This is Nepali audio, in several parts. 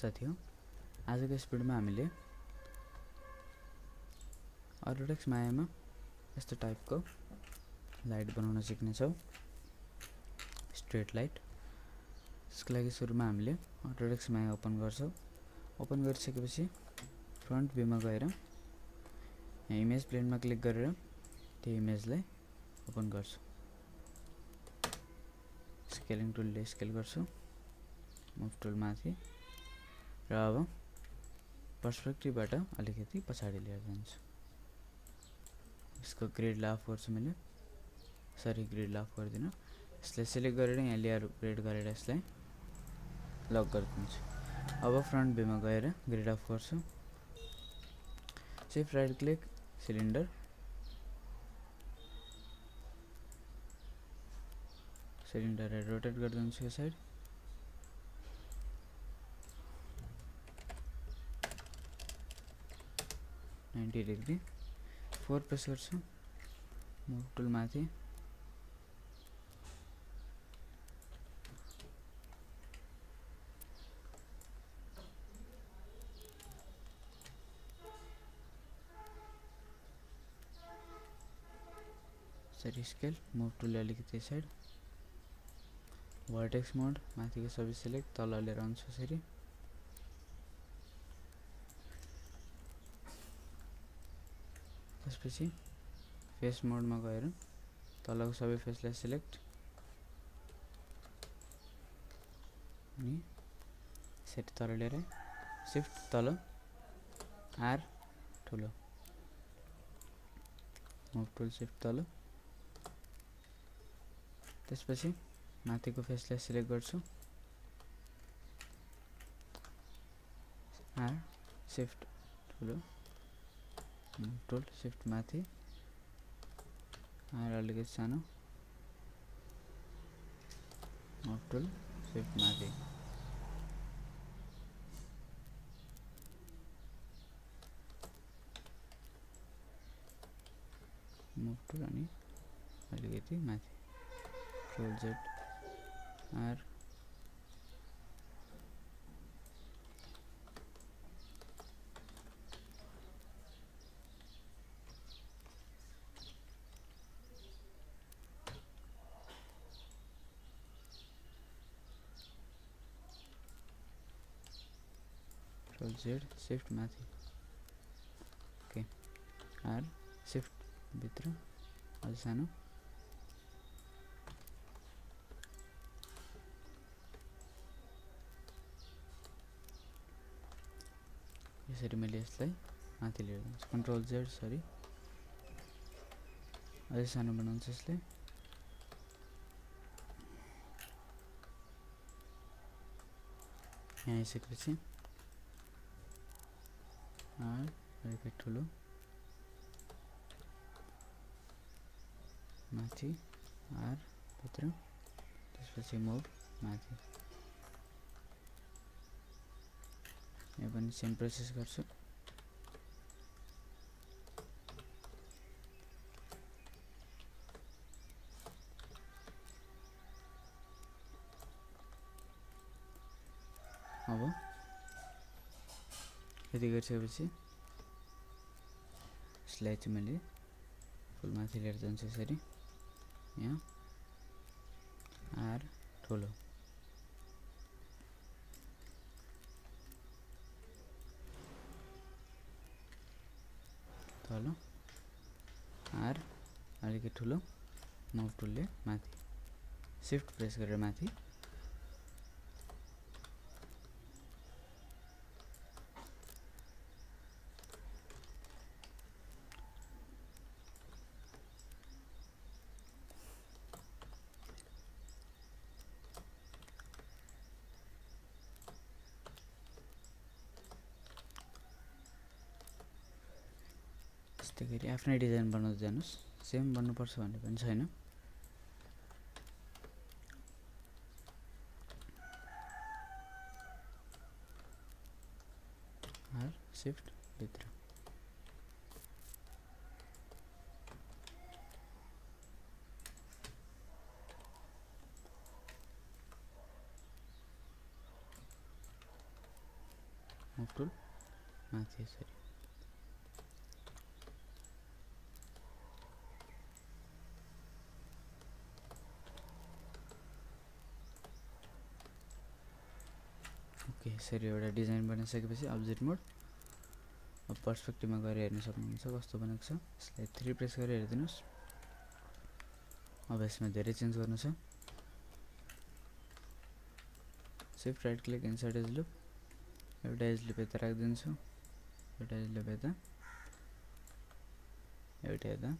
साथीहरु आजको यस भिडियोमा हामीले Autodesk Maya मा यस्तो टाइपको लाइट बनाउन सिक्ने छौं स्ट्रेट लाइट। यसको लागि सुरुमा हामीले Autodesk Maya ओपन गर्छौं। ओपन गरिसकेपछि फ्रन्ट भ्यूमा गएर यहाँ इमेज प्लेनमा क्लिक गरेर त्यो इमेजलाई ओपन गर्छौं। स्केलिङ टुलले स्केल गर्छौं। मुभ टुल माथि र अब पर्सपेक्टिभबाट अलिकति पछाडी लिएर जान्छु। यसको ग्रिड लाफ गर्छु मैले। सरी ग्रिड लाफ गर्दिन। यसलाई सिलेक्ट गरेर यहाँ लेयर ग्रेड गरेर यसलाई लक गरिदिन्छु। अब फ्रन्ट भ्यूमा गएर ग्रिड अफ गर्छु। शिफ्ट राइट क्लिक सिलिन्डर सिलिन्डरलाई रोटेट गरिदिन्छु यो साइड। डिग्री 4 प्रेस गर्छु। मुभ टुल माथि सरी स्केल मुभ टुल अलिकति साइड भर्टेक्स मोड माथिको सबै सिलेक्ट तल लिएर आउँछु यसरी। त्यसपछि फेस मोडमा गएर तलको सबै फेसलाई सिलेक्ट अनि यसरी तल लिएर शिफ्ट तल आर ठुलो मुभ टुल शिफ्ट तल। त्यसपछि माथिको फेसलाई सिलेक्ट गर्छु आर शिफ्ट ठुलो मुभ टुल शिफ्ट माथि आर अलिकति सानो मुभ टुल शिफ्ट माथि। मुभ टुल अनि अलिकति माथि Ctrl Z R Ctrl Z shift माथि ओके R shift भित्र अलि सानो यसरी मैले यसलाई माथि लिएर जान्छु। कन्ट्रोल जेड सरी अलि सानो बनाउँछु यसलाई। यहाँ आइसकेपछि आर अलिकति ठुलो माथि आर भित्र त्यसपछि मुभ माथि। यहाँ पनि सेम प्रोसेस गर्छु। अब यति गरिसकेपछि यसलाई चाहिँ मैले फुल माथि लिएर जान्छु यसरी। यहाँ आर ठुलो तल आर अलिकति ठुलो मुभ टुलले माथि शिफ्ट प्रेस गरेर माथि त्यस्तै गरी आफ्नै डिजाइन बनाउँदै जानुस्। सेम बन्नुपर्छ भन्ने पनि छैन। आर शिफ्ट भित्र मुभ टुल माथि यसरी ओके यसरी एउटा डिजाइन बनाइसकेपछि अब्जेक्ट मोड अब पर्सपेक्टिभमा गएर हेर्न सक्नुहुन्छ कस्तो बनेको छ यसलाई 3 प्रेस गरेर हेर्दिनुस् अब यसमा धेरै चेन्ज गर्नु छ shift right click insert edge loop एउटा एज लुप यता राख्दिन्छु एउटा एज लुप यता एउटा यता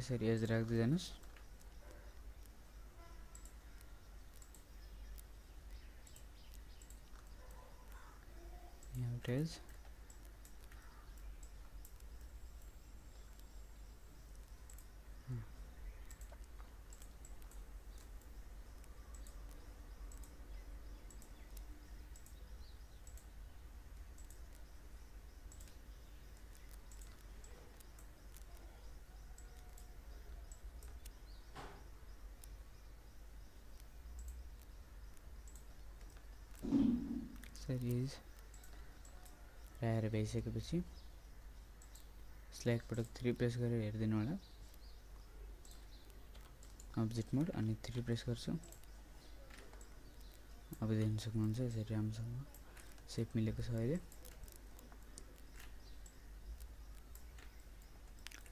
यसरी एज राख्दै जानुस् यहाँ एउटा एज series राखेर भइसकेपछि यसलाई एकपटक 3 प्रेस गरेर हेर्दिनु होला अब्जेक्ट मोड अनि 3 प्रेस गर्छु अब देख्न सक्नुहुन्छ यसरी राम्रोसँग सेप मिलेको छ अहिले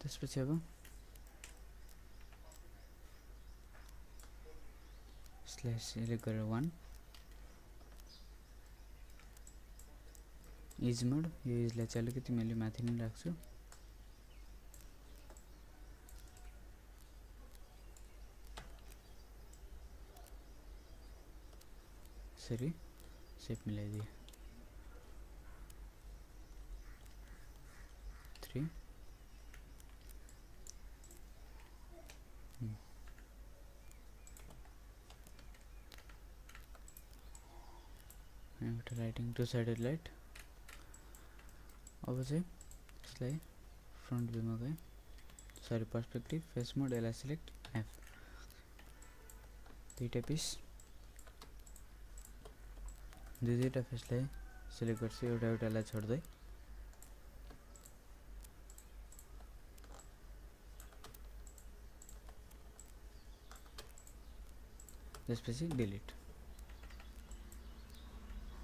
त्यसपछि अब यसलाई सिलेक्ट गरेर 1 इज मोड यो इजलाई चाहिँ अलिकति मैले माथि नै राख्छु यसरी सेप मिलाइदिए 3 एउटा राइटिङ टु साइडेड लाइट अब चाहिँ यसलाई फ्रन्ट भ्यूमा गए सरी पर्सपेक्टिभ फेस मोड यसलाई सिलेक्ट एफ दुईटा पिस दुईटा फेसलाई सिलेक्ट गर्छु एउटा एउटालाई छोड्दै त्यसपछि डिलिट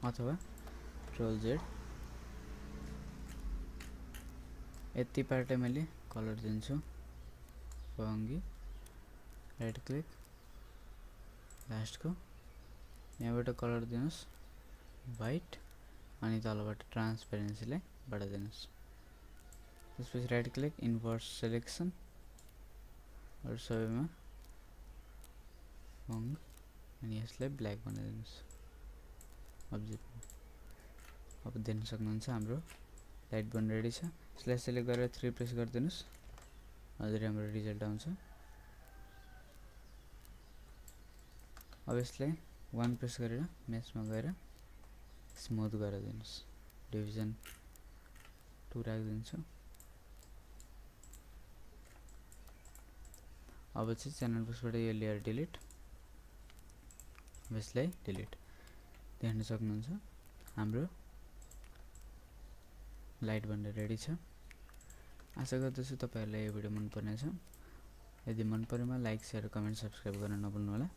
अथवा Ctrl Z यति पार्टै मैले कलर दिन्छु फङ्गी राइट क्लिक लास्टको यहाँबाट कलर दिनुस् व्हाइट अनि तलबाट ट्रान्सपेरेन्सीलाई बढाइदिनुस् त्यसपछि राइट क्लिक इन्भर्स सिलेक्सन अरु सबैमा फङ्ग अनि यसलाई ब्ल्याक बनाइदिनुस् अब्जेक्ट अब देख्न सक्नुहुन्छ हाम्रो लाइट बन रेडी छ यसलाई सिलेक्ट गरेर 3 प्रेस गरिदिनुस् अझै राम्रो रिजल्ट आउँछ अब यसलाई 1 प्रेस गरेर मेशमा गएर स्मुथ गराइदिनुस् डिभिजन 2 राखिदिन्छु अब चाहिँ च्यानल बक्सबाट यो लेयर डिलिट यसलाई डिलिट देख्न सक्नुहुन्छ हाम्रो लाइट बनेर रेडी छ आशा गर्दछु तपाईहरुलाई यो भिडियो मन पर्नेछ यदि मन परेमा लाइक शेयर कमेन्ट सब्स्क्राइब गर्न नभुल्नु होला